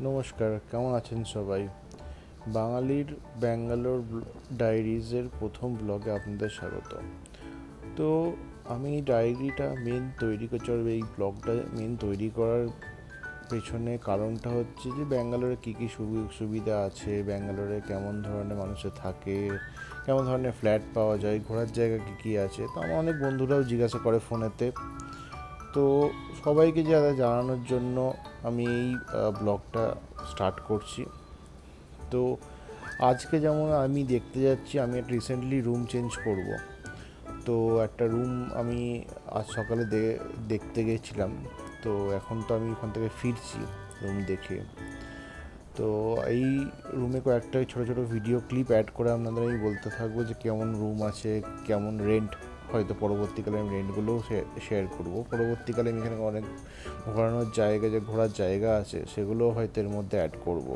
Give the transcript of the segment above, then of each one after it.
নমস্কার, কেমন আছেন সবাই? বাঙালির ব্যাঙ্গালোর ডায়েরিজের প্রথম ব্লগে আপনাদের স্বাগত। তো আমি এই ডায়েরিটা তৈরি করছি, আর এই ব্লগটা তৈরি করার পেছনে কারণটা হচ্ছে যে ব্যাঙ্গালোরে কী কী সুবিধা আছে, ব্যাঙ্গালোরে কেমন ধরনের মানুষে থাকে, কেমন ধরনের ফ্ল্যাট পাওয়া যায়, ঘোরার জায়গা কী কী আছে। তো আমার অনেক বন্ধুরাও জিজ্ঞাসা করে ফোনেতে। তো সবাইকে যারা জানানোর জন্য আমি এই ব্লগটা স্টার্ট করছি। তো আজকে যেমন আমি দেখতে যাচ্ছি, আমি একটা রিসেন্টলি রুম চেঞ্জ করব। তো একটা রুম আমি আজ সকালে দেখতে গেছিলাম। তো এখন তো আমি ওখান থেকে ফিরছি রুম দেখে। তো এই রুমে কয়েকটা ছোটো ছোটো ভিডিও ক্লিপ অ্যাড করে আপনাদের আমি বলতে থাকবো যে কেমন রুম আছে, কেমন রেন্ট। হয়তো পরবর্তীকালে আমি রেন্টগুলোও শেয়ার করব। পরবর্তীকালে আমি এখানে অনেক ঘোরার জায়গা আছে, সেগুলোও হয়তো এর মধ্যে অ্যাড করব।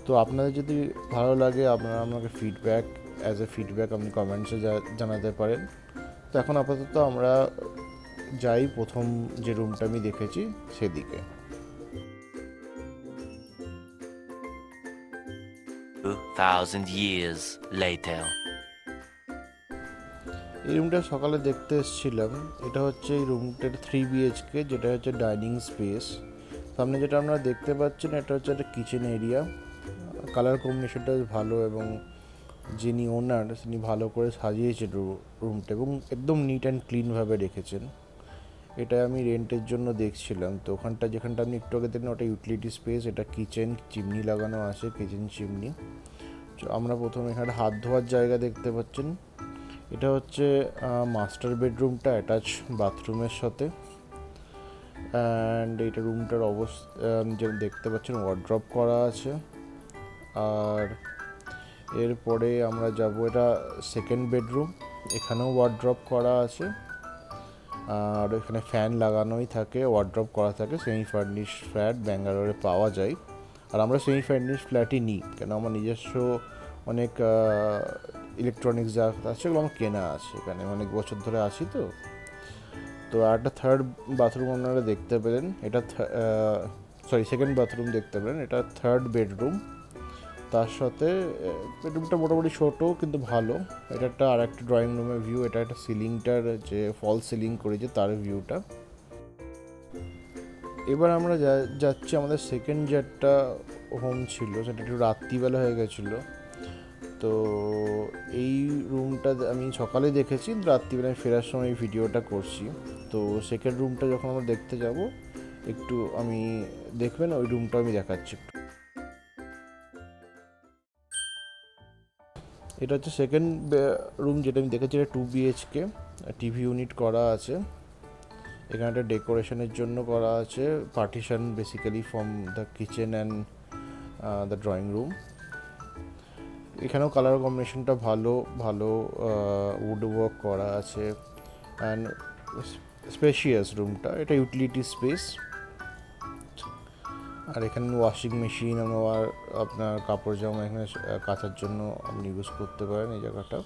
তো আপনাদের যদি ভালো লাগে, আপনারা আমাকে ফিডব্যাক আপনি কমেন্টসে জানাতে পারেন। তো এখন আপাতত আমরা যাই প্রথম যে রুমটা আমি দেখেছি সেদিকে। 2,000 years later. এই রুমটা সকালে দেখতে এসেছিলাম। এটা হচ্ছে এই রুমটার 3 BHK, যেটা হচ্ছে ডাইনিং স্পেস। সামনে যেটা আপনারা দেখতে পাচ্ছেন এটা হচ্ছে একটা কিচেন এরিয়া। কালার কম্বিনেশনটা ভালো, এবং যিনি ওনার তিনি ভালো করে সাজিয়েছেন রুমটা, এবং একদম নিট অ্যান্ড ক্লিনভাবে রেখেছেন। এটা আমি রেন্টের জন্য দেখছিলাম। তো যেখানটা আপনি একটু আগে দেখলেন ওটা ইউটিলিটি স্পেস, এটা কিচেন, চিমনি লাগানো আছে, কিচেন চিমনি। আমরা প্রথমে এখানে হাত ধোয়ার জায়গা দেখতে পাচ্ছেন। এটা হচ্ছে মাস্টার বেডরুমটা অ্যাটাচ বাথরুমের সাথে। অ্যান্ড এইটা রুমটার অবস্থা যেমন দেখতে পাচ্ছেন, ওয়ার্ড্রপ করা আছে। আর এরপরে আমরা যাব, এটা সেকেন্ড বেডরুম, এখানেও ওয়ার্ড্রপ করা আছে। আর এখানে ফ্যান লাগানোই থাকে, ওয়ার্ড্রপ করা থাকে। সেমি ফার্নিশ ফ্ল্যাট ব্যাঙ্গালোরে পাওয়া যায়। আর আমরা সেমি ফার্নিশ ফ্ল্যাটই নিই, কেন আমার নিজস্ব অনেক ইলেকট্রনিক্স যা আছে সেগুলো আমার কেনা আছে, এখানে অনেক বছর ধরে আছি। তো তো একটা থার্ড বাথরুম আপনারা দেখতে পেলেন, এটা সেকেন্ড বাথরুম দেখতে পেলেন, এটা থার্ড বেডরুম। তার সাথে বেডরুমটা মোটামুটি ছোটো কিন্তু ভালো। এটা আর একটা ড্রয়িং রুমের ভিউ, এটা একটা সিলিংটার যে ফল সিলিং করেছে তার ভিউটা। এবার আমরা যাচ্ছি আমাদের সেকেন্ড যে একটা হোম ছিল, সেটা একটু রাত্রিবেলা হয়ে গেছিলো। তো এই রুমটা আমি সকালে দেখেছি, রাত্রিবেলায় ফেরার সময় এই ভিডিওটা করছি। তো সেকেন্ড রুমটা যখন আমরা দেখতে যাব, একটু আমি দেখবেন ওই রুমটা আমি দেখাচ্ছি। এটা হচ্ছে সেকেন্ড রুম যেটা আমি দেখেছি, এটা 2 BHK, টিভি ইউনিট করা আছে। এখানে একটা ডেকোরেশনের জন্য করা আছে, partition basically from the kitchen and the drawing room. এখানেও কালার কম্বিনেশনটা ভালো ভালো, উড ওয়ার্ক করা আছে। অ্যান্ড স্পেশিয়াস রুমটা, এটা ইউটিলিটি স্পেস। আর এখানে ওয়াশিং মেশিন আর আপনার কাপড় জামা এখানে কাচার জন্য আপনি ইউজ করতে পারেন এই জায়গাটা।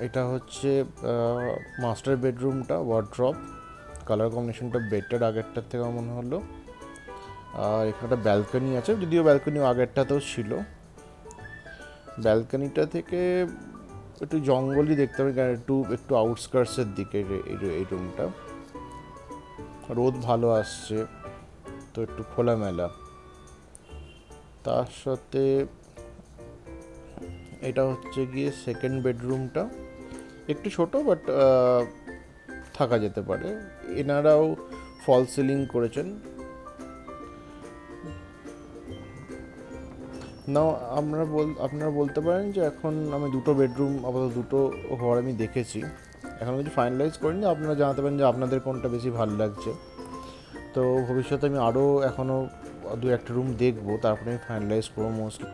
এটা হচ্ছে মাস্টার বেডরুমটা, ওয়ার্ড্রপ। কালার কম্বিনেশনটা বেটার আগেরটার থেকে মনে হলো। আর এখানে একটা ব্যালকনি আছে, যদিও ব্যালকনি আগেরটাতেও ছিল। ব্যালকনিটা থেকে একটু জঙ্গলই দেখতে হবে, কারণ একটু আউটস্কার্টসের দিকে এই রুমটা। রোদ ভালো আসছে, তো একটু খোলামেলা। তার সাথে এটা হচ্ছে গিয়ে সেকেন্ড বেডরুমটা, একটু ছোট বাট থাকা যেতে পারে। এনারাও ফল সিলিং করেছেন। নাও আপনারা বলতে পারেন যে এখন আমি দুটো বেডরুম, আপাতত দুটো ঘর আমি দেখেছি, এখন কিছু ফাইনালাইজ করিনি। আপনারা জানাতে পারেন যে আপনাদের কোনটা বেশি ভালো লাগছে। তো ভবিষ্যতে আমি আরও এখনও দু একটা রুম দেখবো, তারপরে আমি ফাইনালাইজ করবো মোস্টলি।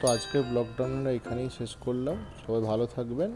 তো আজকের ব্লগটা আমরা এখানেই শেষ করলাম। সবাই ভালো থাকবেন।